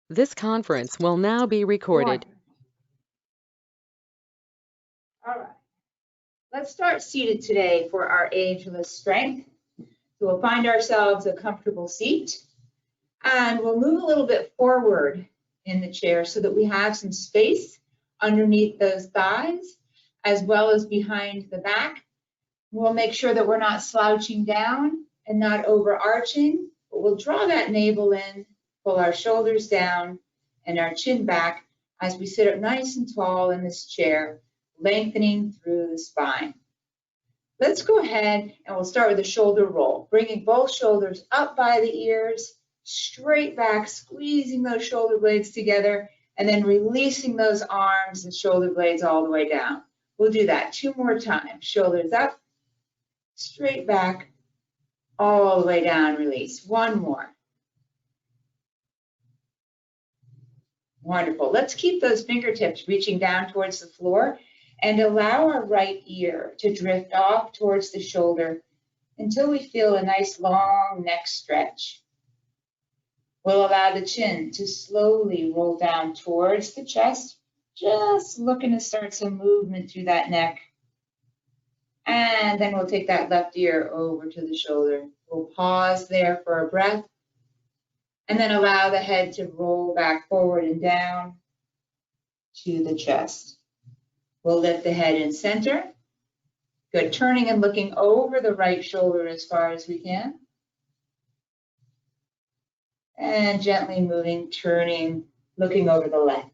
This conference will now be recorded. All right. Let's start seated today for our Ageless Strength. So we'll find ourselves a comfortable seat, and we'll move a little bit forward in the chair so that we have some space underneath those thighs, as well as behind the back. We'll make sure that we're not slouching down and not overarching, but we'll draw that navel in, pull our shoulders down and our chin back as we sit up nice and tall in this chair, lengthening through the spine. Let's go ahead and we'll start with a shoulder roll, bringing both shoulders up by the ears, straight back, squeezing those shoulder blades together, and then releasing those arms and shoulder blades all the way down. We'll do that 2 more times. Shoulders up, straight back, all the way down, release. 1 more. Wonderful. Let's keep those fingertips reaching down towards the floor and allow our right ear to drift off towards the shoulder until we feel a nice long neck stretch. We'll allow the chin to slowly roll down towards the chest, just looking to start some movement through that neck. And then we'll take that left ear over to the shoulder. We'll pause there for a breath, and then allow the head to roll back forward and down to the chest. We'll lift the head in center. Good, turning and looking over the right shoulder as far as we can. And gently moving, turning, looking over the left.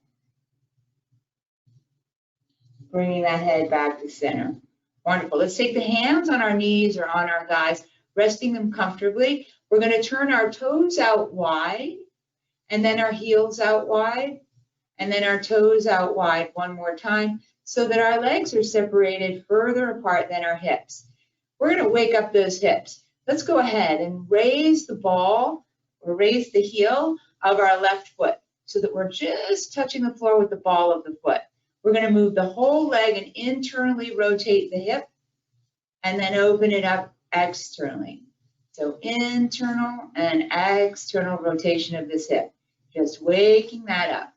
Bringing that head back to center. Wonderful. Let's take the hands on our knees or on our thighs, resting them comfortably. We're going to turn our toes out wide, and then our heels out wide, and then our toes out wide 1 more time, so that our legs are separated further apart than our hips. We're going to wake up those hips. Let's go ahead and raise the ball or raise the heel of our left foot so that we're just touching the floor with the ball of the foot. We're going to move the whole leg and internally rotate the hip and then open it up externally. So internal and external rotation of this hip. Just waking that up.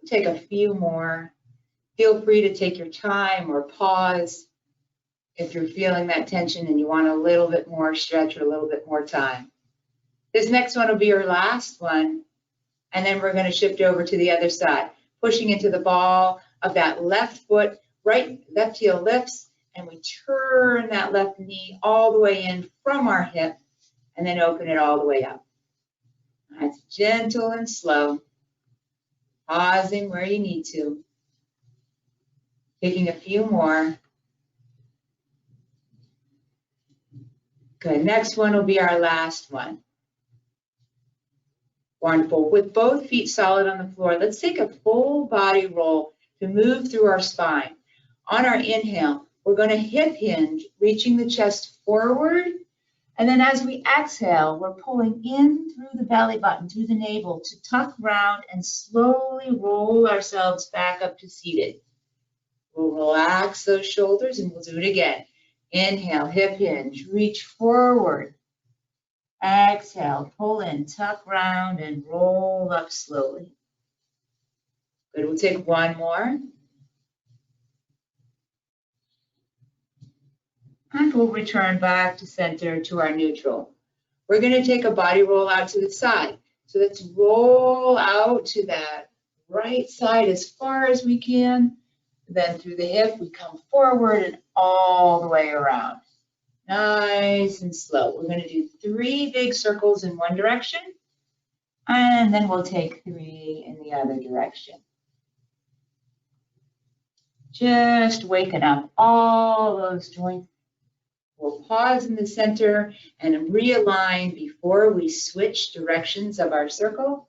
Take a few more. Feel free to take your time or pause if you're feeling that tension and you want a little bit more stretch or a little bit more time. This next one will be our last one, and then we're going to shift over to the other side, pushing into the ball of that left foot, left heel lifts, and we turn that left knee all the way in from our hip and then open it all the way up. That's gentle and slow, pausing where you need to. Taking a few more. Good, next one will be our last one. Wonderful. With both feet solid on the floor, let's take a full body roll to move through our spine. On our inhale, we're going to hip hinge, reaching the chest forward. And then as we exhale, we're pulling in through the belly button, through the navel to tuck round and slowly roll ourselves back up to seated. We'll relax those shoulders and we'll do it again. Inhale, hip hinge, reach forward. Exhale, pull in, tuck round, and roll up slowly. Good, we'll take 1 more. And we'll return back to center to our neutral. We're going to take a body roll out to the side. So let's roll out to that right side as far as we can. Then through the hip, we come forward and all the way around. Nice and slow. We're going to do 3 big circles in one direction, and then we'll take 3 in the other direction. Just waking up all those joints. We'll pause in the center and realign before we switch directions of our circle.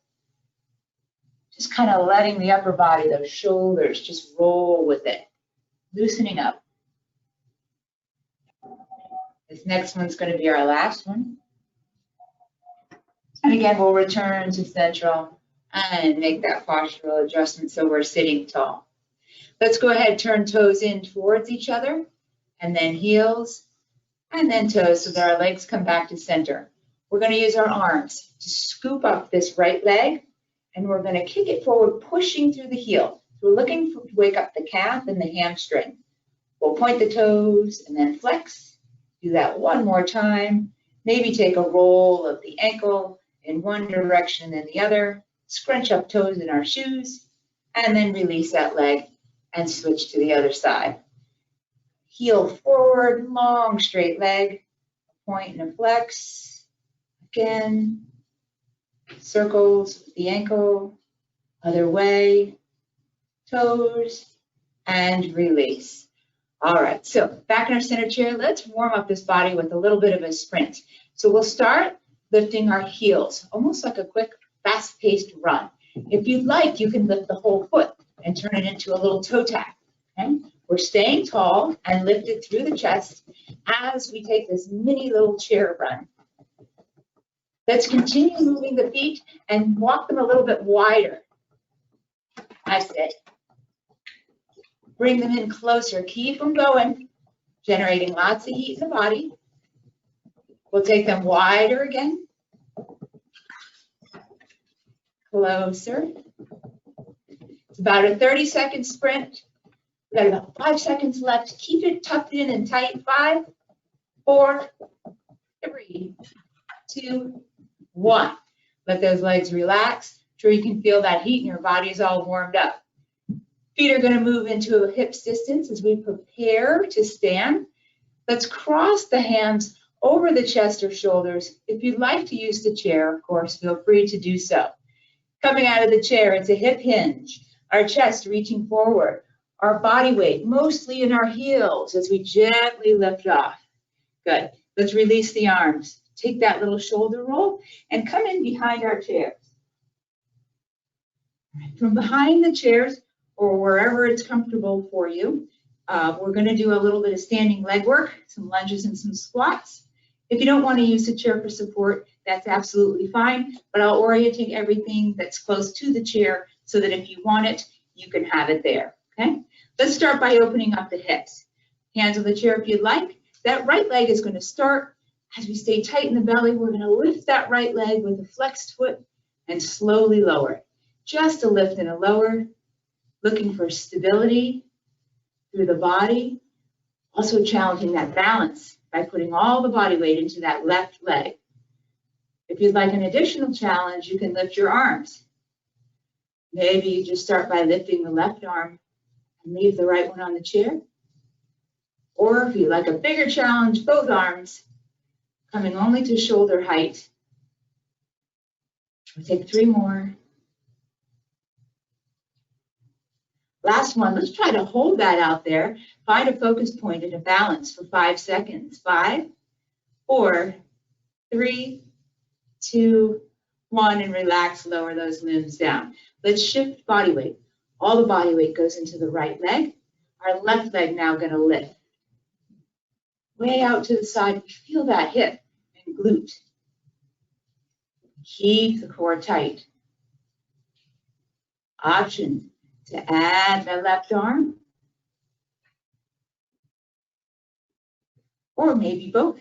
Just kind of letting the upper body, those shoulders, just roll with it, loosening up. This next one's going to be our last one. And again, we'll return to central and make that postural adjustment so we're sitting tall. Let's go ahead, turn toes in towards each other, and then heels, and then toes so that our legs come back to center. we're going to use our arms to scoop up this right leg, and we're going to kick it forward, pushing through the heel. So we're looking to wake up the calf and the hamstring. We'll point the toes and then flex. Do that one more time. Maybe take a roll of the ankle in one direction and the other. Scrunch up toes in our shoes, and then release that leg and switch to the other side. Heel forward, long straight leg, point and a flex. Again, circles with the ankle, other way, toes, and release. All right, so back in our center chair, let's warm up this body with a little bit of a sprint. So we'll start lifting our heels, almost like a quick, fast-paced run. If you'd like, you can lift the whole foot and turn it into a little toe tap. Okay? We're staying tall and lifted through the chest as we take this mini little chair run. Let's continue moving the feet and walk them a little bit wider. That's it. Bring them in closer. Keep them going, generating lots of heat in the body. We'll take them wider again. Closer. It's about a 30-second sprint. We've got about 5 seconds left. Keep it tucked in and tight. 5, 4, 3, 2, 1. Let those legs relax. Sure you can feel that heat and your body is all warmed up. Feet are going to move into a hips distance as we prepare to stand. Let's cross the hands over the chest or shoulders. If you'd like to use the chair, of course, feel free to do so. Coming out of the chair, it's a hip hinge. Our chest reaching forward. Our body weight mostly in our heels as we gently lift off. Good. Let's release the arms. Take that little shoulder roll and come in behind our chairs. From behind the chairs, or wherever it's comfortable for you, we're going to do a little bit of standing leg work, some lunges and some squats. If you don't want to use the chair for support, that's absolutely fine, but I'll orientate everything that's close to the chair so that if you want it, you can have it there, okay? Let's start by opening up the hips. Hands on the chair if you'd like. That right leg is going to start. As we stay tight in the belly, we're going to lift that right leg with a flexed foot and slowly lower it. Just a lift and a lower. Looking for stability through the body, also challenging that balance by putting all the body weight into that left leg. If you'd like an additional challenge, you can lift your arms. Maybe you just start by lifting the left arm and leave the right one on the chair. Or if you'd like a bigger challenge, both arms coming only to shoulder height. We'll take 3 more. Last one, let's try to hold that out there. Find a focus point and a balance for 5 seconds. 5, 4, 3, 2, 1, and relax, lower those limbs down. Let's shift body weight. All the body weight goes into the right leg. Our left leg now going to lift. Way out to the side, we feel that hip and glute. Keep the core tight. Option to add the left arm, or maybe both.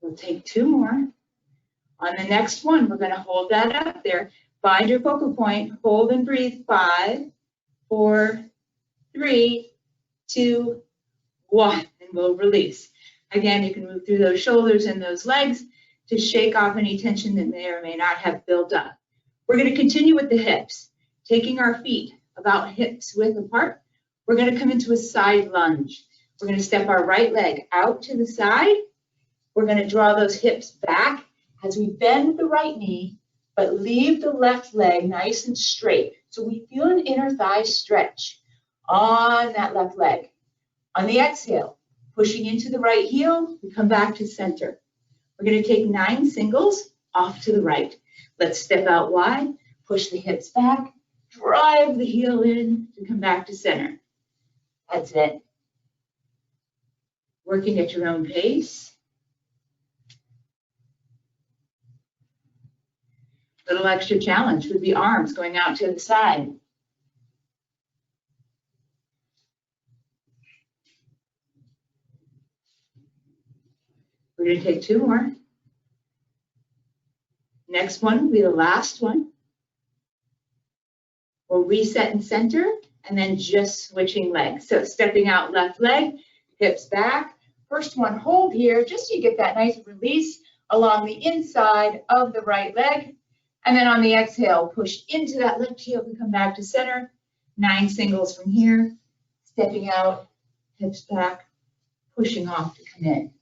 We'll take 2 more. On the next one, we're going to hold that up there. Find your focal point, hold and breathe. 5, 4, 3, 2, 1, and we'll release. Again, you can move through those shoulders and those legs to shake off any tension that may or may not have built up. We're going to continue with the hips, taking our feet about hips width apart. We're going to come into a side lunge. We're going to step our right leg out to the side. We're going to draw those hips back as we bend the right knee, but leave the left leg nice and straight. So we feel an inner thigh stretch on that left leg. On the exhale, pushing into the right heel, we come back to center. We're going to take 9 singles off to the right. Let's step out wide, push the hips back, drive the heel in to come back to center. That's it. Working at your own pace. Little extra challenge would be arms going out to the side. We're going to take 2 more. Next one will be the last one. We'll reset and center, and then just switching legs. So stepping out left leg, hips back. First one, hold here, just so you get that nice release along the inside of the right leg. And then on the exhale, push into that left heel to come back to center. 9 singles from here. Stepping out, hips back, pushing off to come in.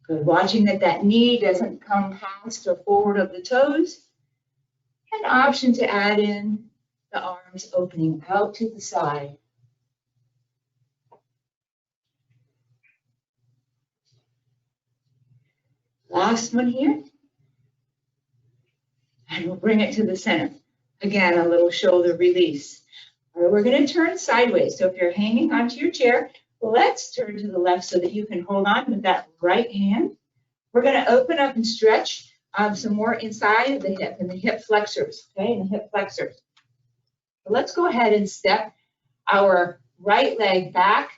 Good. Watching that knee doesn't come past or forward of the toes. An option to add in the arms opening out to the side. Last one here. And we'll bring it to the center. Again, a little shoulder release. All right, we're going to turn sideways. So if you're hanging onto your chair, let's turn to the left so that you can hold on with that right hand. We're going to open up and stretch some more inside of the hip and the hip flexors, okay, and the hip flexors. So let's go ahead and step our right leg back.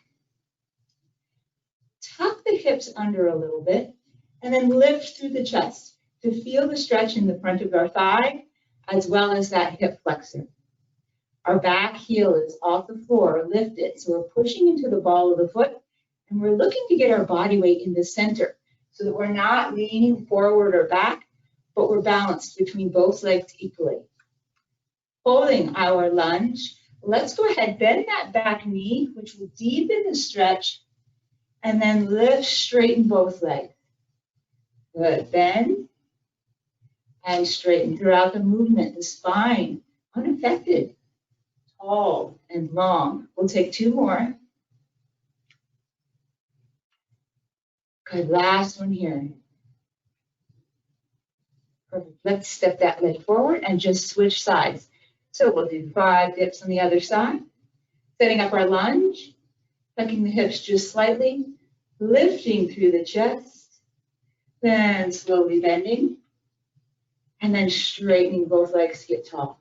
Tuck the hips under a little bit and then lift through the chest to feel the stretch in the front of our thigh as well as that hip flexor. Our back heel is off the floor, lifted. So we're pushing into the ball of the foot and we're looking to get our body weight in the center so that we're not leaning forward or back, but we're balanced between both legs equally. Holding our lunge, let's go ahead, bend that back knee, which will deepen the stretch, and then lift, straighten both legs. Good, bend and straighten throughout the movement, the spine, unaffected. Tall and long. We'll take 2 more. Good, last one here. Perfect. Let's step that leg forward and just switch sides. So we'll do 5 dips on the other side. Setting up our lunge, tucking the hips just slightly, lifting through the chest, then slowly bending, and then straightening both legs to get tall.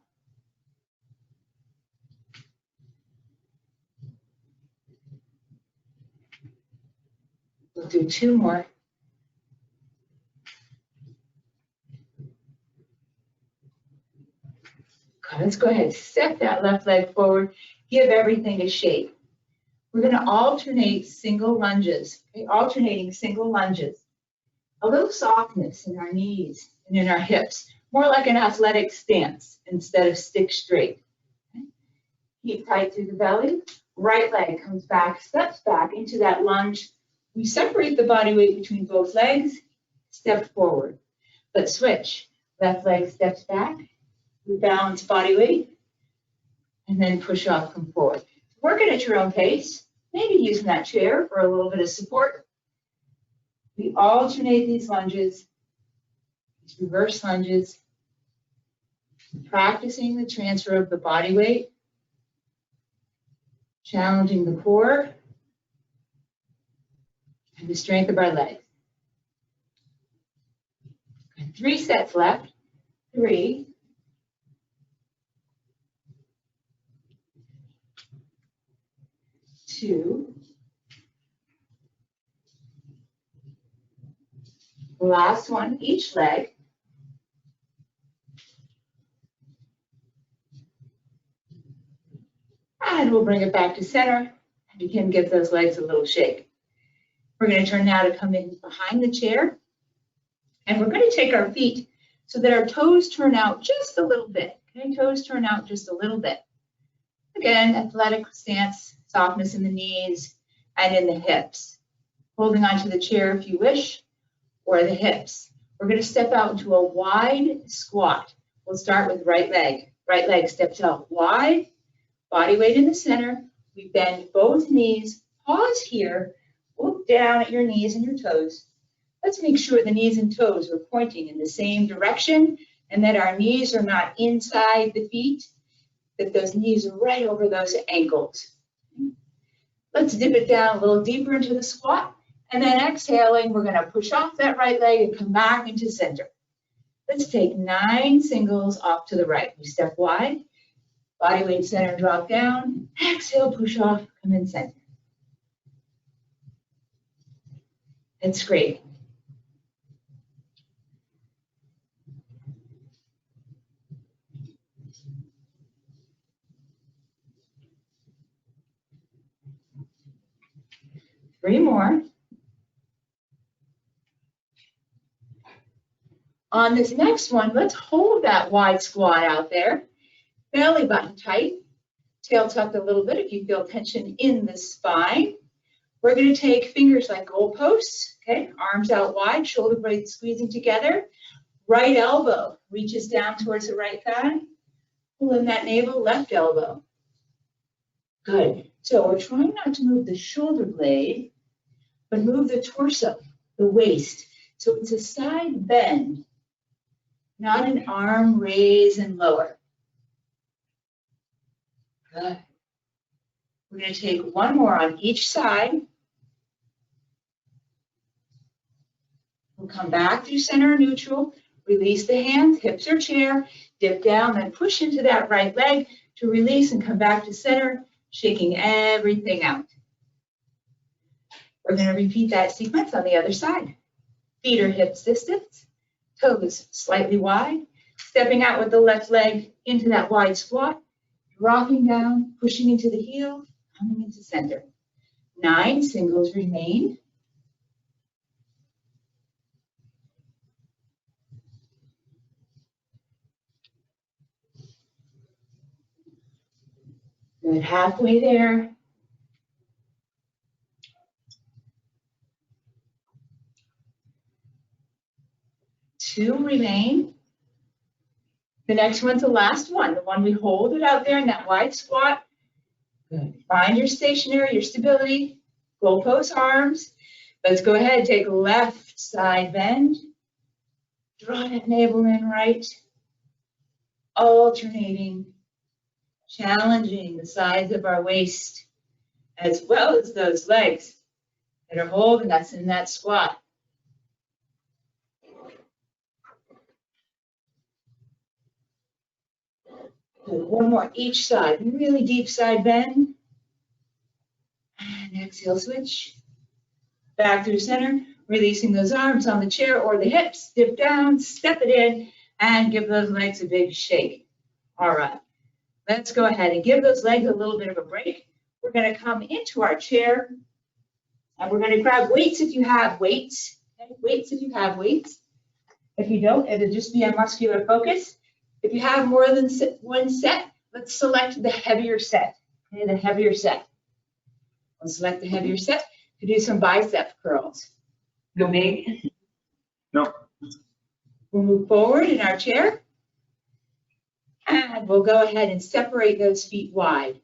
We'll do 2 more. Okay, let's go ahead, step that left leg forward, give everything a shake. We're going to alternate single lunges, okay? Alternating single lunges. A little softness in our knees and in our hips, more like an athletic stance instead of stick straight. Okay? Keep tight through the belly. Right leg comes back, steps back into that lunge. We separate the body weight between both legs, step forward. Let's switch. Left leg steps back, we balance body weight, and then push off, come forward. Work it at your own pace, maybe using that chair for a little bit of support. We alternate these lunges, these reverse lunges, practicing the transfer of the body weight, challenging the core, and the strength of our legs. 3 sets left. 3. 2. Last one, each leg. And we'll bring it back to center. And you can give those legs a little shake. We're going to turn now to come in behind the chair. And we're going to take our feet so that our toes turn out just a little bit. Okay, toes turn out just a little bit. Again, athletic stance, softness in the knees and in the hips. Holding onto the chair if you wish, or the hips. We're going to step out into a wide squat. We'll start with right leg. Right leg steps out wide, body weight in the center. We bend both knees. Pause here. Look down at your knees and your toes. Let's make sure the knees and toes are pointing in the same direction and that our knees are not inside the feet, that those knees are right over those ankles. Let's dip it down a little deeper into the squat, and then exhaling, we're going to push off that right leg and come back into center. Let's take 9 singles off to the right. We step wide, body weight center, drop down, exhale, push off, come in center. and scrape. Three more. On this next one, let's hold that wide squat out there. Belly button tight, tail tucked a little bit if you feel tension in the spine. We're going to take fingers like goalposts, okay? Arms out wide, shoulder blades squeezing together. Right elbow reaches down towards the right thigh. Pull in that navel, left elbow. Good. So we're trying not to move the shoulder blade, but move the torso, the waist. So it's a side bend, not an arm raise and lower. Good. We're going to take one more on each side. We'll come back to center neutral, release the hands, hips or chair, dip down, then push into that right leg to release and come back to center, shaking everything out. We're going to repeat that sequence on the other side. Feet are hips distance, toes slightly wide, stepping out with the left leg into that wide squat, dropping down, pushing into the heel, coming into center. 9 singles remain. Good, halfway there. Two remain. The next one's the last one, the one we hold it out there in that wide squat. Good. Find your stationary, your stability, goalpost arms. Let's go ahead, take left side bend. Draw that navel in right. Alternating, challenging the sides of our waist, as well as those legs that are holding us in that squat. Good. One more each side, really deep side bend. And exhale, switch. Back through center, releasing those arms on the chair or the hips. Dip down, step it in, and give those legs a big shake. All right. Let's go ahead and give those legs a little bit of a break. We're going to come into our chair, and we're going to grab weights if you have weights. Okay? Weights if you have weights. If you don't, it'll just be a muscular focus. If you have more than one set, let's select the heavier set. Okay, the heavier set. We'll select the heavier set to do some bicep curls. Go big. No. We'll move forward in our chair. And we'll go ahead and separate those feet wide.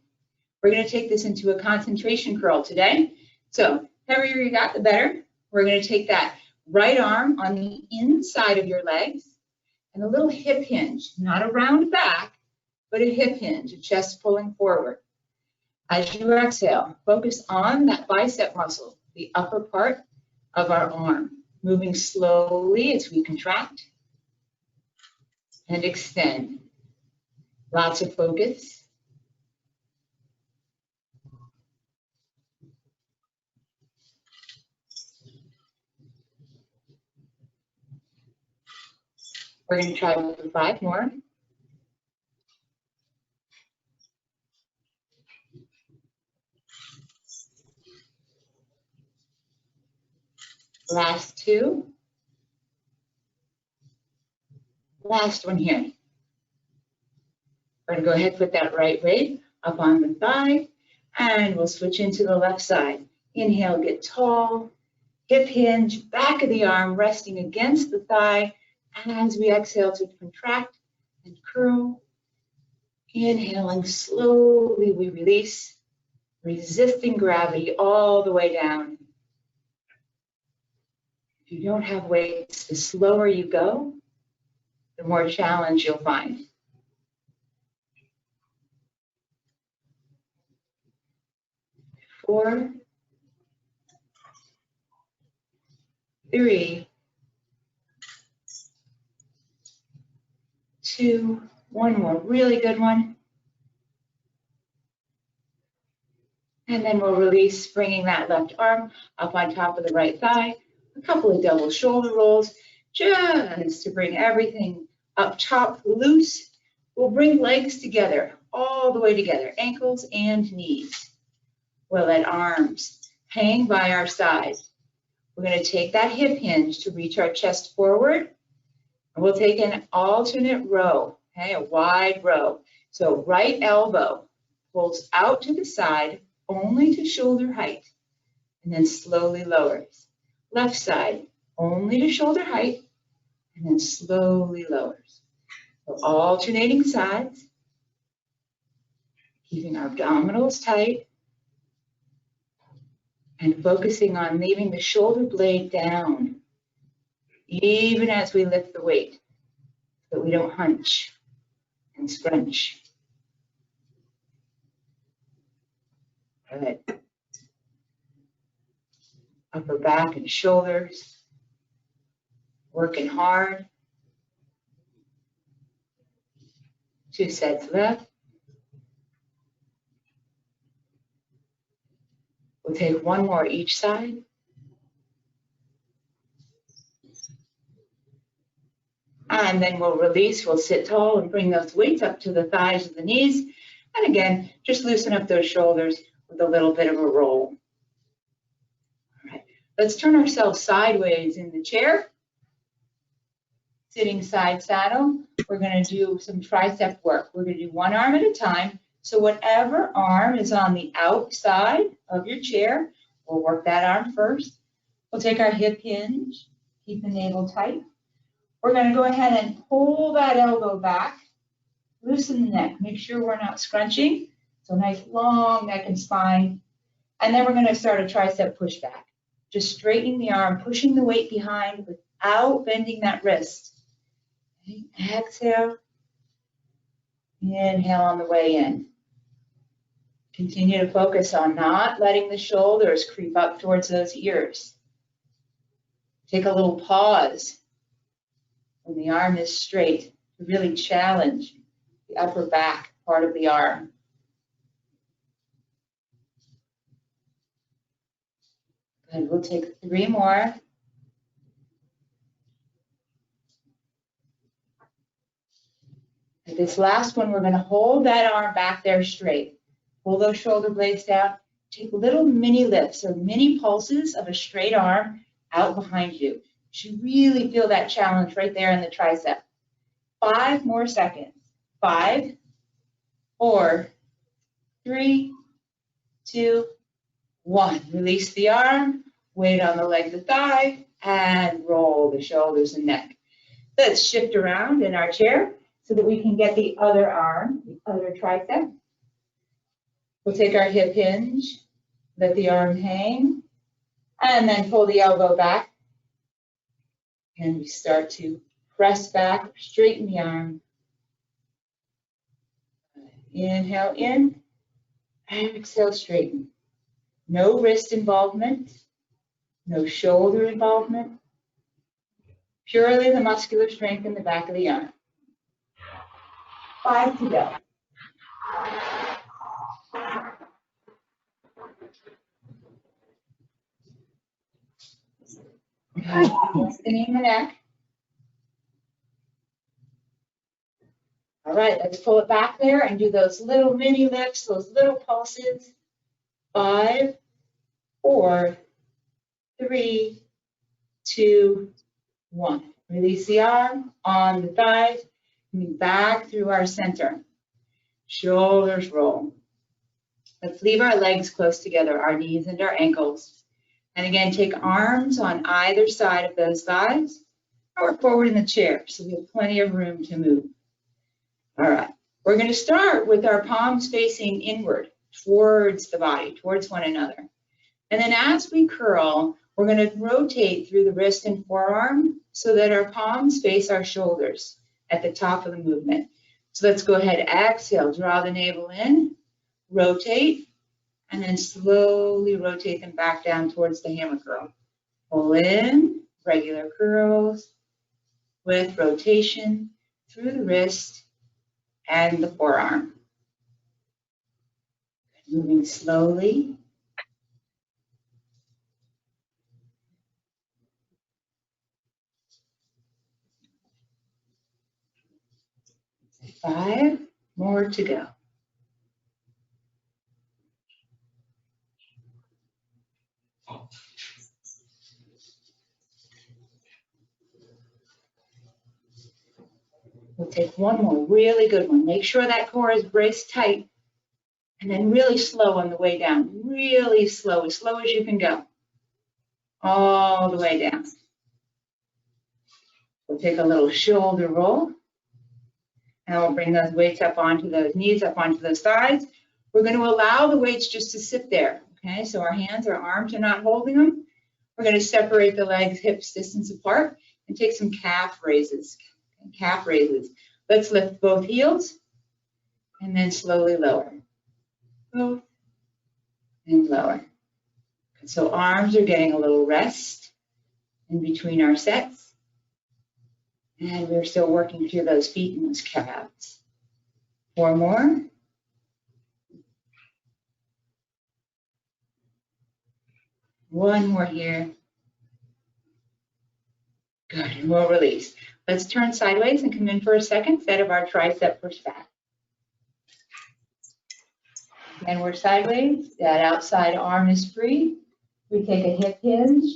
We're going to take this into a concentration curl today. So, heavier you got, the better. We're going to take that right arm on the inside of your legs and a little hip hinge, not a round back, but a hip hinge, a chest pulling forward. As you exhale, focus on that bicep muscle, the upper part of our arm, moving slowly as we contract and extend. Lots of focus. We're going to try for 5 more. Last 2. Last one here. We're going to go ahead and put that right weight up on the thigh, and we'll switch into the left side. Inhale, get tall, hip hinge, back of the arm resting against the thigh. As we exhale to contract and curl, inhaling slowly, we release, resisting gravity all the way down. If you don't have weights, the slower you go, the more challenge you'll find. 4, 3, 2, one more really good one. And then we'll release, bringing that left arm up on top of the right thigh. a couple of double shoulder rolls, just to bring everything up top loose. We'll bring legs together, all the way together, ankles and knees. We'll let arms hang by our sides. We're going to take that hip hinge to reach our chest forward. And we'll take an alternate row, okay, a wide row. So right elbow pulls out to the side, only to shoulder height, and then slowly lowers. Left side, only to shoulder height, and then slowly lowers. So alternating sides, keeping our abdominals tight, and focusing on leaving the shoulder blade down, even as we lift the weight, so that we don't hunch and scrunch. Good. Upper back and shoulders, working hard. 2 sets left. We'll take 1 more each side. And then we'll release, we'll sit tall and bring those weights up to the thighs and the knees. And again, just loosen up those shoulders with a little bit of a roll. All right, let's turn ourselves sideways in the chair. Sitting side saddle. We're going to do some tricep work. We're going to do 1 arm at a time. So whatever arm is on the outside of your chair, we'll work that arm first. We'll take our hip hinge, keep the navel tight. We're going to go ahead and pull that elbow back, loosen the neck, make sure we're not scrunching. So nice long neck and spine. And then we're going to start a tricep pushback. Just straightening the arm, pushing the weight behind without bending that wrist. Exhale. Inhale on the way in. Continue to focus on not letting the shoulders creep up towards those ears. Take a little pause when the arm is straight to really challenge the upper back part of the arm. Good. We'll take 3 more. And this last one, we're going to hold that arm back there straight. Pull those shoulder blades down. Take little mini lifts or mini pulses of a straight arm out behind you. You should really feel that challenge right there in the tricep. 5 more seconds. 5, 4, 3, 2, 1. Release the arm, weight on the leg, the thigh, and roll the shoulders and neck. Let's shift around in our chair so that we can get the other arm, the other tricep. We'll take our hip hinge, let the arm hang, and then pull the elbow back. And we start to press back, straighten the arm. Inhale in, exhale, straighten. No wrist involvement, no shoulder involvement. Purely the muscular strength in the back of the arm. 5 to go. Lengthening the neck. All right, let's pull it back there and do those little mini lifts, those little pulses. 5, 4, 3, 2, 1. Release the arm on the thighs, coming back through our center. Shoulders roll. Let's leave our legs close together, our knees and our ankles. And again, take arms on either side of those thighs or forward in the chair so we have plenty of room to move. All right, we're going to start with our palms facing inward towards the body, towards one another. And then as we curl, we're going to rotate through the wrist and forearm so that our palms face our shoulders at the top of the movement. So let's go ahead, exhale, draw the navel in, rotate, and then slowly rotate them back down towards the hammer curl. Pull in, regular curls with rotation through the wrist and the forearm. Moving slowly. 5 more to go. We'll take one more really good one. Make sure that core is braced tight, and then really slow on the way down. Really slow as you can go. All the way down. We'll take a little shoulder roll, and we'll bring those weights up onto those knees, up onto those thighs. We're going to allow the weights just to sit there, okay? So our hands, our arms are not holding them. We're going to separate the legs, hips distance apart, and take some calf raises. Calf raises. Let's lift both heels, and then slowly lower. Both, and lower. So arms are getting a little rest in between our sets. And we're still working through those feet and those calves. 4 more. One more here. Good, and we'll release. Let's turn sideways and come in for a second set of our tricep push back. And we're sideways, that outside arm is free. We take a hip hinge,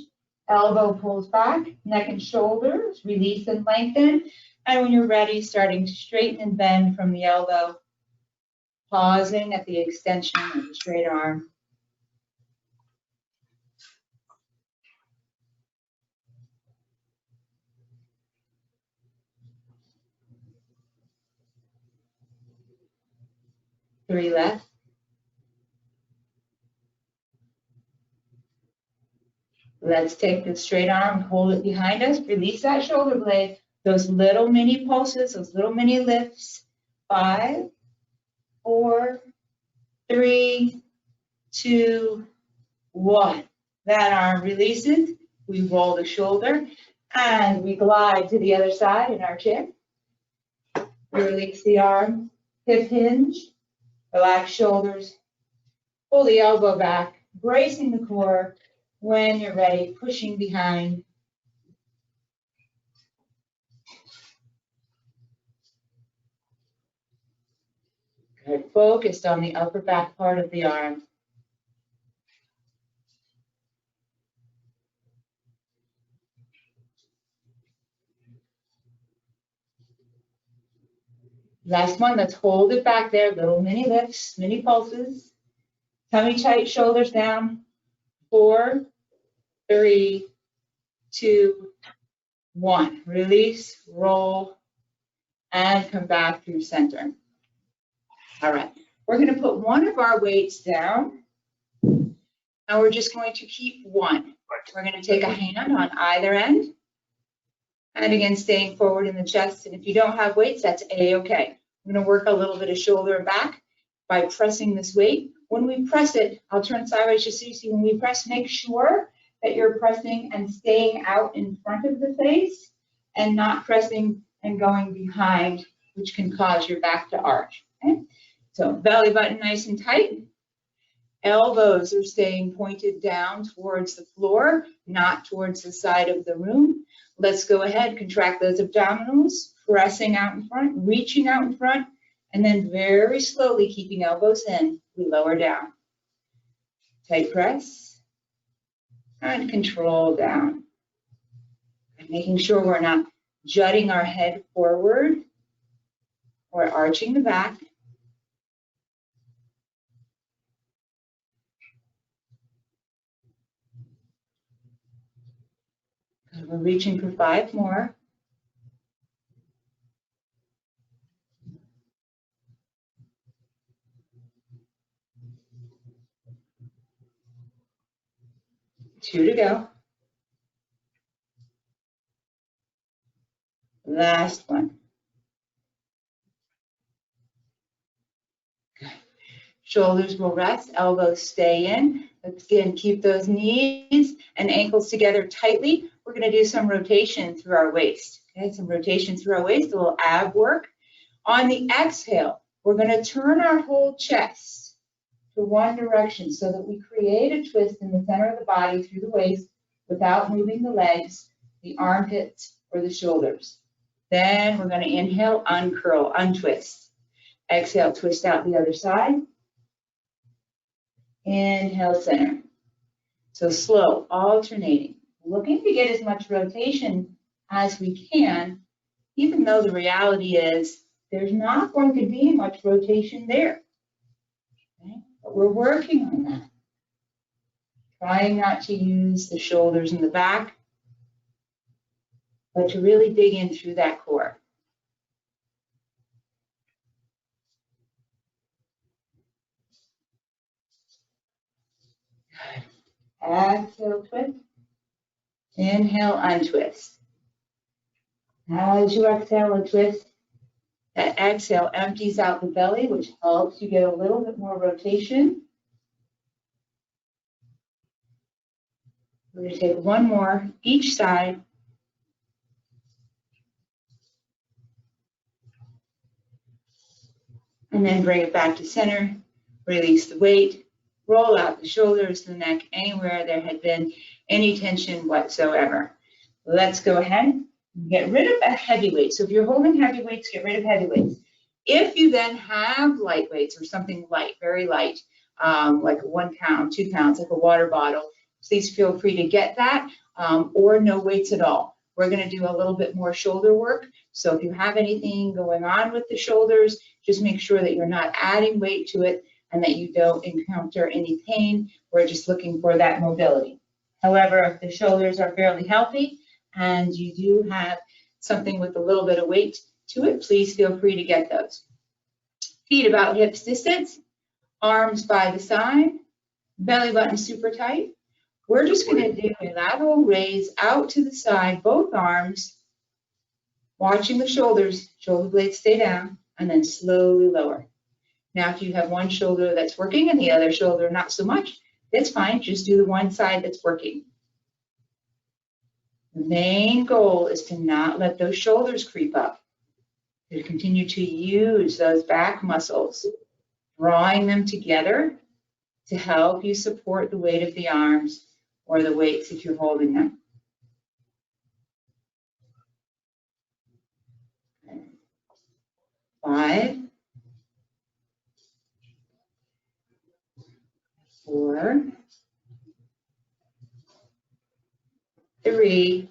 elbow pulls back, neck and shoulders, release and lengthen. And when you're ready, starting to straighten and bend from the elbow, pausing at the extension of the straight arm. Three left. Let's take the straight arm, hold it behind us, release that shoulder blade, those little mini pulses, those little mini lifts. 5, 4, 3, 2, 1. That arm releases. We roll the shoulder and we glide to the other side in our chair. We release the arm, hip hinge, relax shoulders, pull the elbow back, bracing the core. When you're ready, pushing behind. Good. Focused on the upper back part of the arm. Last one, let's hold it back there. Little mini lifts, mini pulses. Tummy tight, shoulders down. 4, 3, 2, 1. Release, roll, and come back through center. All right, we're going to put one of our weights down, and we're just going to keep one. We're going to take a hand on either end, and again, staying forward in the chest. And if you don't have weights, that's A-okay. I'm going to work a little bit of shoulder and back by pressing this weight. When we press it, I'll turn sideways just so you see. When we press, make sure that you're pressing and staying out in front of the face and not pressing and going behind, which can cause your back to arch. Okay? So belly button nice and tight. Elbows are staying pointed down towards the floor, not towards the side of the room. Let's go ahead, contract those abdominals, pressing out in front, reaching out in front, and then very slowly keeping elbows in, we lower down. Tight press, and control down. And making sure we're not jutting our head forward or arching the back. And we're reaching for 5 more. Two to go. Last one. Good. Shoulders will rest, elbows stay in. Let's again keep those knees and ankles together tightly. We're going to do some rotation through our waist. Okay, some rotation through our waist, a little ab work. On the exhale, we're going to turn our whole chest to one direction so that we create a twist in the center of the body through the waist without moving the legs, the armpits, or the shoulders. Then we're going to inhale, uncurl, untwist. Exhale, twist out the other side. Inhale, center. So slow, alternating. Looking to get as much rotation as we can, even though the reality is there's not going to be much rotation there. Okay? But we're working on that. Trying not to use the shoulders and the back, but to really dig in through that core. Exhale, twist. Inhale, untwist. As you exhale and twist, that exhale empties out the belly, which helps you get a little bit more rotation. We're going to take one more each side. And then bring it back to center. Release the weight. Roll out the shoulders, the neck, anywhere there had been any tension whatsoever. Let's go ahead and get rid of a heavy weight. So if you're holding heavy weights, get rid of heavy weights. If you then have light weights or something light, very light, like 1 pound, 2 pounds, like a water bottle, please feel free to get that, or no weights at all. We're going to do a little bit more shoulder work. So if you have anything going on with the shoulders, just make sure that you're not adding weight to it and that you don't encounter any pain. We're just looking for that mobility. However, if the shoulders are fairly healthy and you do have something with a little bit of weight to it, please feel free to get those. Feet about hips distance, arms by the side, belly button super tight. We're just going to do a lateral raise out to the side, both arms, watching the shoulders, shoulder blades stay down, and then slowly lower. Now, if you have one shoulder that's working and the other shoulder not so much, that's fine. Just do the one side that's working. The main goal is to not let those shoulders creep up. To continue to use those back muscles, drawing them together to help you support the weight of the arms or the weights if you're holding them. 5, 4, 3,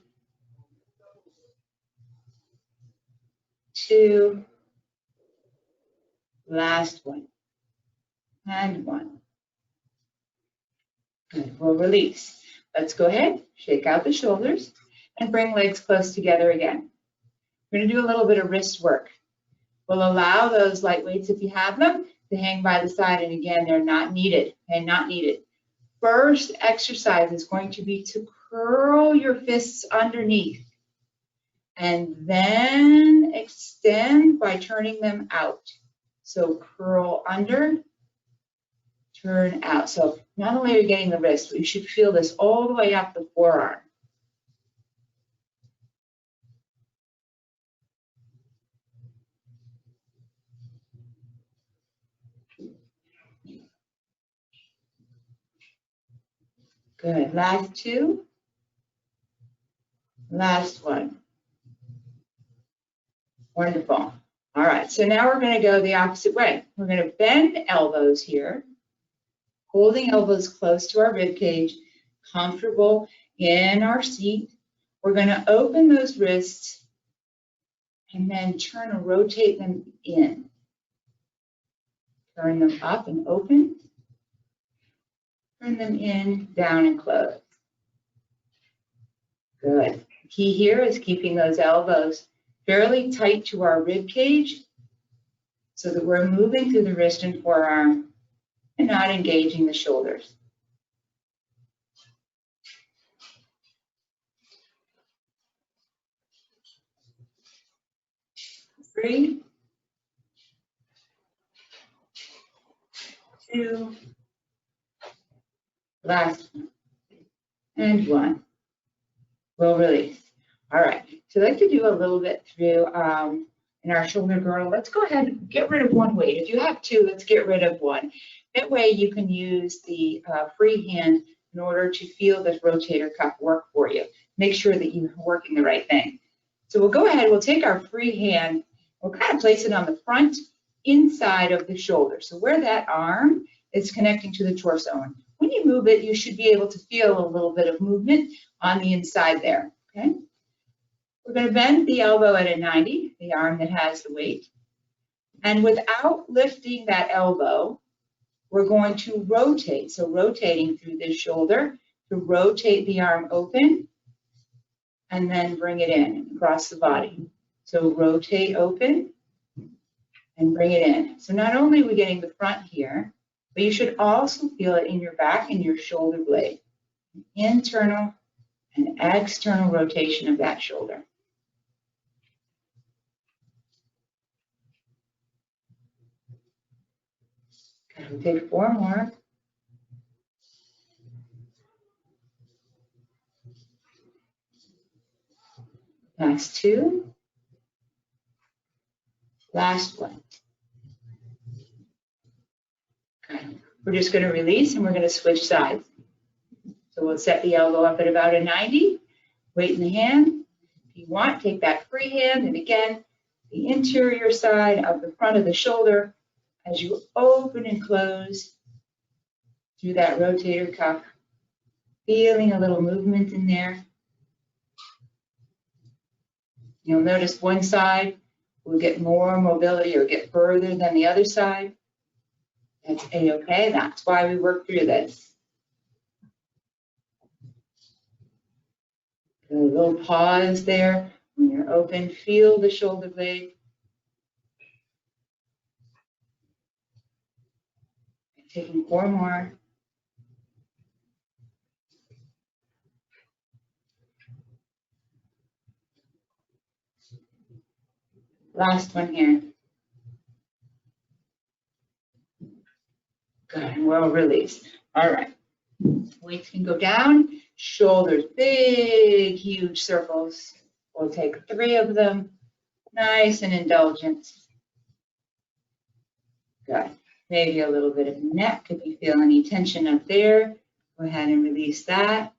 2, last one, and 1. Good. We'll release. Let's go ahead, shake out the shoulders, and bring legs close together again. We're going to do a little bit of wrist work. We'll allow those light weights, if you have them, to hang by the side, and again, they're not needed, and not needed. First exercise is going to be to curl your fists underneath, and then extend by turning them out. So curl under, turn out. So not only are you getting the wrist, but you should feel this all the way up the forearm. Good. Last 2. Last 1. Wonderful. All right. So now we're going to go the opposite way. We're going to bend elbows here, holding elbows close to our rib cage, comfortable in our seat. We're going to open those wrists and then turn and rotate them in. Turn them up and open. Turn them in, down, and close. Good. The key here is keeping those elbows fairly tight to our rib cage so that we're moving through the wrist and forearm and not engaging the shoulders. 3, 2, last one, and 1. We'll release. All right, so I'd like to do a little bit through in our shoulder girdle. Let's go ahead and get rid of one weight. If you have 2, let's get rid of 1. That way you can use the free hand in order to feel this rotator cuff work for you. Make sure that you're working the right thing. So we'll go ahead, we'll take our free hand, we'll kind of place it on the front inside of the shoulder. So where that arm is connecting to the torso. And when you move it, you should be able to feel a little bit of movement on the inside there, okay? We're going to bend the elbow at a 90, the arm that has the weight. And without lifting that elbow, we're going to rotate. So rotating through this shoulder to rotate the arm open and then bring it in across the body. So rotate open and bring it in. So not only are we getting the front here, but you should also feel it in your back and your shoulder blade. Internal and external rotation of that shoulder. Okay, we'll take 4 more. Last 2. Last one. Okay. We're just going to release and we're going to switch sides. So we'll set the elbow up at about a 90, weight in the hand. If you want, take that free hand and again, the interior side of the front of the shoulder as you open and close through that rotator cuff, feeling a little movement in there. You'll notice one side will get more mobility or get further than the other side. That's A-okay. That's why we work through this. A little pause there. When you're open, feel the shoulder blade. Taking 4 more. Last one here. Good, and we'll release. All right. Weights can go down. Shoulders, big, huge circles. We'll take 3 of them. Nice and indulgent. Good. Maybe a little bit of neck. If you feel any tension up there, go ahead and release that.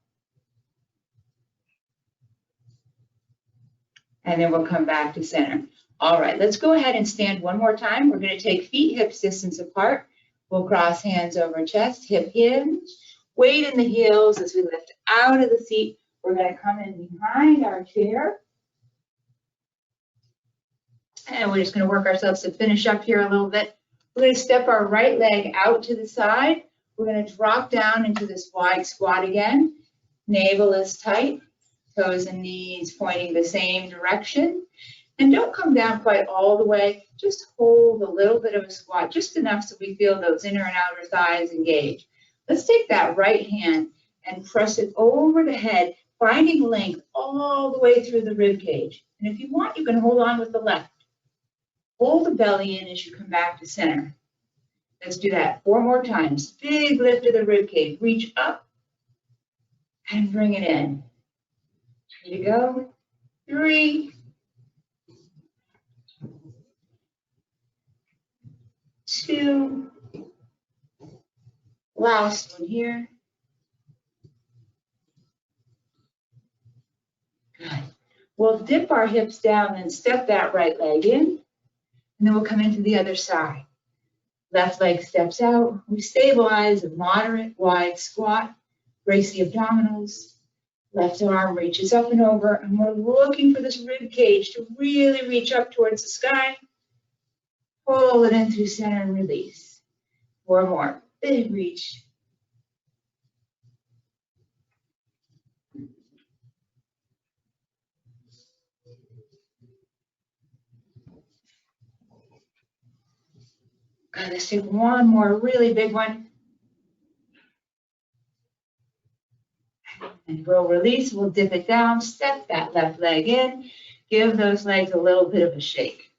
And then we'll come back to center. All right, let's go ahead and stand one more time. We're going to take feet hips distance apart. We'll cross hands over chest, hip hinge. Weight in the heels as we lift out of the seat. We're going to come in behind our chair. And we're just going to work ourselves to finish up here a little bit. We're going to step our right leg out to the side. We're going to drop down into this wide squat again. Navel is tight. Toes and knees pointing the same direction. And don't come down quite all the way. Just hold a little bit of a squat, just enough so we feel those inner and outer thighs engage. Let's take that right hand and press it over the head, finding length all the way through the rib cage. And if you want, you can hold on with the left. Hold the belly in as you come back to center. Let's do that 4 more times. Big lift of the rib cage. Reach up and bring it in. Here you go. 3, 2. Last one here. Good. We'll dip our hips down and step that right leg in. And then we'll come into the other side. Left leg steps out. We stabilize a moderate wide squat. Brace the abdominals. Left arm reaches up and over. And we're looking for this rib cage to really reach up towards the sky. Pull it in through center and release. 4 more. Big reach. Good, let's take 1 more really big one. And we'll release, we'll dip it down, step that left leg in, give those legs a little bit of a shake.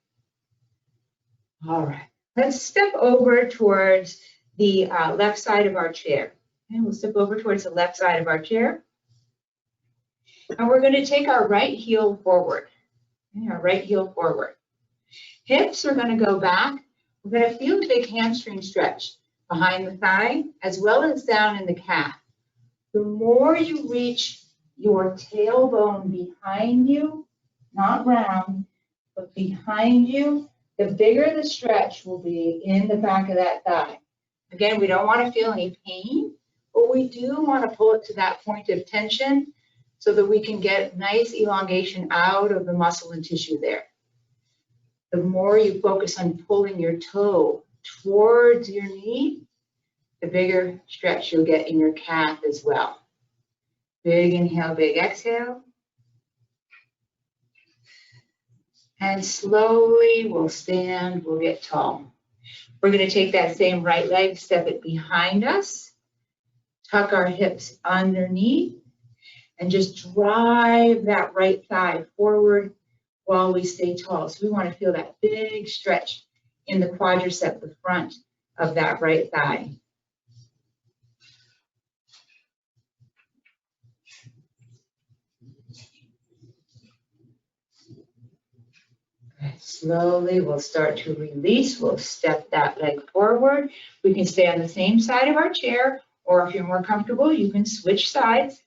All right, let's step over towards the left side of our chair. And we'll step over towards the left side of our chair. And we're going to take our right heel forward. Okay, our right heel forward. Hips are going to go back. We're going to feel a big hamstring stretch behind the thigh as well as down in the calf. The more you reach your tailbone behind you, not round, but behind you. The bigger the stretch will be in the back of that thigh. Again, we don't want to feel any pain, but we do want to pull it to that point of tension so that we can get nice elongation out of the muscle and tissue there. The more you focus on pulling your toe towards your knee, the bigger stretch you'll get in your calf as well. Big inhale, big exhale. And slowly we'll stand, we'll get tall. We're going to take that same right leg, step it behind us, tuck our hips underneath, and just drive that right thigh forward while we stay tall. So we want to feel that big stretch in the quadricep, the front of that right thigh. Slowly, we'll start to release. We'll step that leg forward. We can stay on the same side of our chair, or if you're more comfortable, you can switch sides.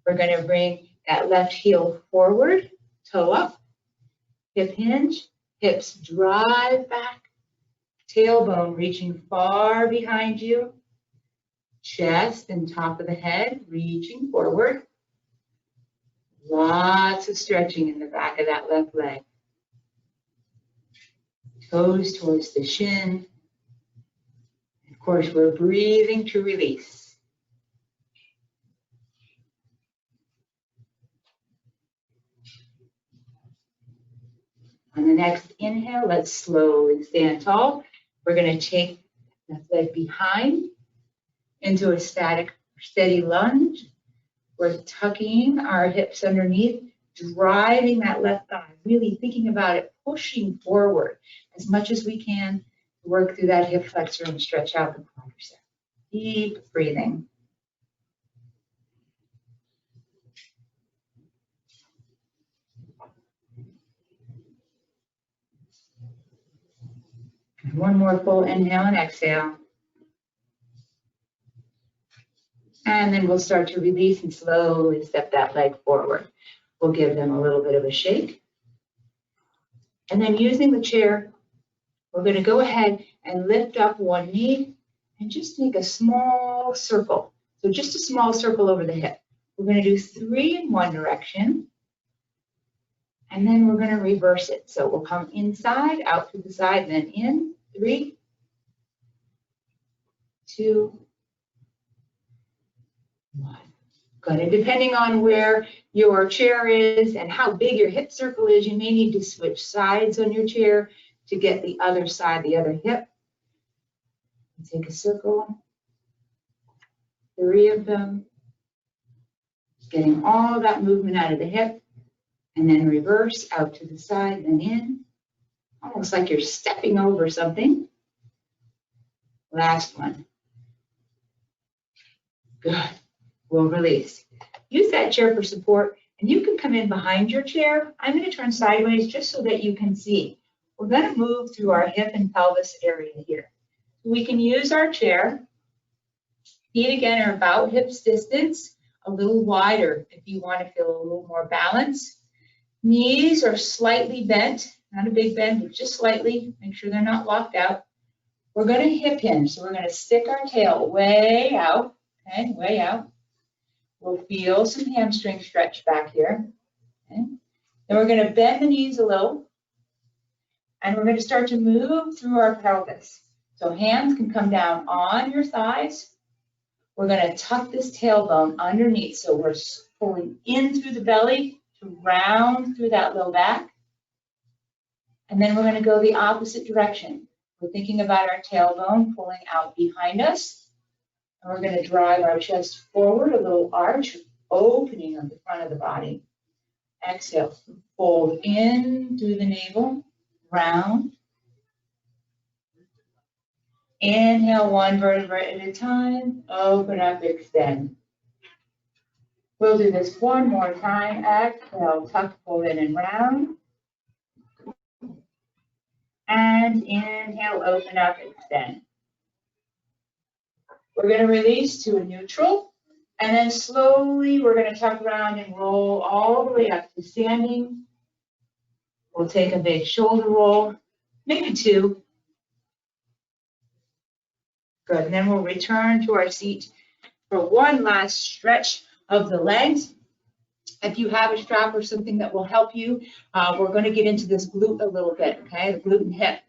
We're going to bring that left heel forward, toe up, hip hinge, hips drive back, tailbone reaching far behind you, chest and top of the head reaching forward. Lots of stretching in the back of that left leg. Toes towards the shin. Of course, we're breathing to release. On the next inhale, let's slowly stand tall. We're going to take that leg behind into a static, steady lunge. We're tucking our hips underneath, driving that left thigh, really thinking about it, pushing forward as much as we can to work through that hip flexor and stretch out the quadricep. Deep breathing. And one more full inhale and exhale. And then we'll start to release and slowly step that leg forward. We'll give them a little bit of a shake. And then using the chair, we're going to go ahead and lift up one knee and just make a small circle. So just a small circle over the hip. We're going to do 3 in one direction. And then we're going to reverse it. So we'll come inside, out to the side, then in. 3, 2, 1. Good. And depending on where your chair is and how big your hip circle is, you may need to switch sides on your chair to get the other side, the other hip. Take a circle, 3 of them, getting all of that movement out of the hip, and then reverse out to the side, then in, almost like you're stepping over something. Last one. Good. We'll release. Use that chair for support, and you can come in behind your chair. I'm going to turn sideways just so that you can see. We're going to move through our hip and pelvis area here. We can use our chair. Feet again are about hips distance, a little wider if you want to feel a little more balance. Knees are slightly bent, not a big bend, but just slightly. Make sure they're not locked out. We're going to hip hinge, so we're going to stick our tail way out, okay, way out. We'll feel some hamstring stretch back here. Okay. Then we're going to bend the knees a little, and we're going to start to move through our pelvis. So hands can come down on your thighs. We're going to tuck this tailbone underneath, so we're pulling in through the belly to round through that low back. And then we're going to go the opposite direction. We're thinking about our tailbone pulling out behind us. And we're going to drive our chest forward, a little arch, opening of the front of the body. Exhale, fold in through the navel, round. Inhale, 1 vertebra at a time, open up, extend. We'll do this one more time. Exhale, tuck, pull in and round. And inhale, open up, extend. We're going to release to a neutral, and then slowly we're going to tuck around and roll all the way up to standing. We'll take a big shoulder roll, maybe 2. Good, and then we'll return to our seat for one last stretch of the legs. If you have a strap or something that will help you, we're going to get into this glute a little bit, okay, the glute and hip.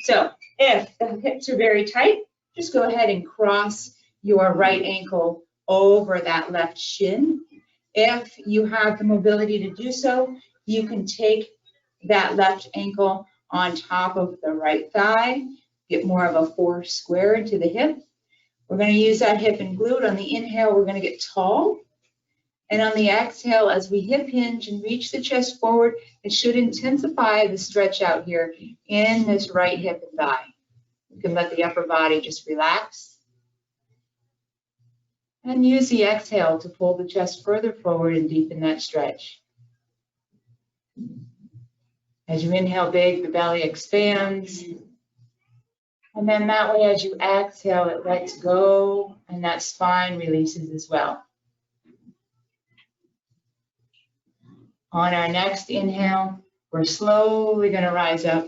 So if the hips are very tight, just go ahead and cross your right ankle over that left shin. If you have the mobility to do so, you can take that left ankle on top of the right thigh, get more of a 4 square to the hip. We're going to use that hip and glute. On the inhale, we're going to get tall. And on the exhale, as we hip hinge and reach the chest forward, it should intensify the stretch out here in this right hip and thigh. You can let the upper body just relax. And use the exhale to pull the chest further forward and deepen that stretch. As you inhale big, the belly expands. And then that way, as you exhale, it lets go and that spine releases as well. On our next inhale, we're slowly going to rise up.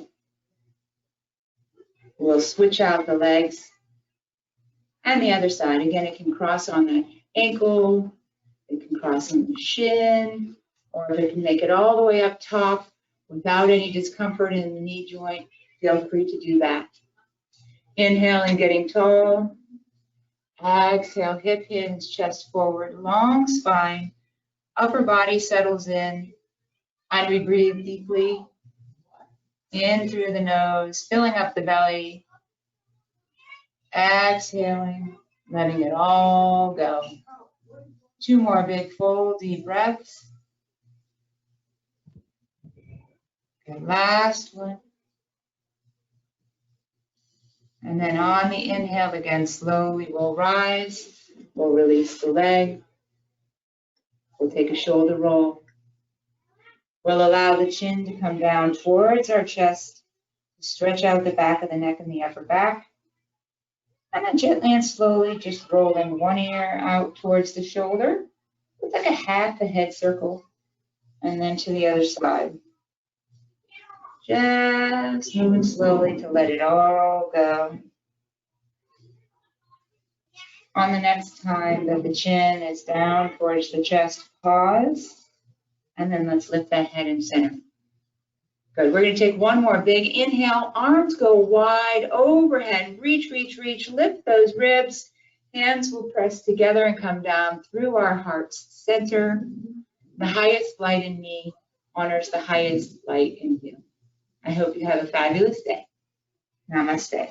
We'll switch out the legs. And the other side, again, it can cross on the ankle, it can cross on the shin, or if it can make it all the way up top without any discomfort in the knee joint, feel free to do that. Inhaling, getting tall. Exhale, hip hinge, chest forward, long spine. Upper body settles in. And we breathe deeply in through the nose, filling up the belly. Exhaling, letting it all go. 2 more big, full, deep breaths. Good, last one. And then on the inhale, again, slowly we'll rise. We'll release the leg. We'll take a shoulder roll. We'll allow the chin to come down towards our chest. Stretch out the back of the neck and the upper back. And then gently and slowly just rolling one ear out towards the shoulder. It's like a half a head circle. And then to the other side. Just moving slowly to let it all go. On the next time that the chin is down towards the chest, pause. And then let's lift that head and center. Good. We're going to take one more big inhale. Arms go wide overhead. Reach, reach, reach. Lift those ribs. Hands will press together and come down through our heart's center. The highest light in me honors the highest light in you. I hope you have a fabulous day. Namaste.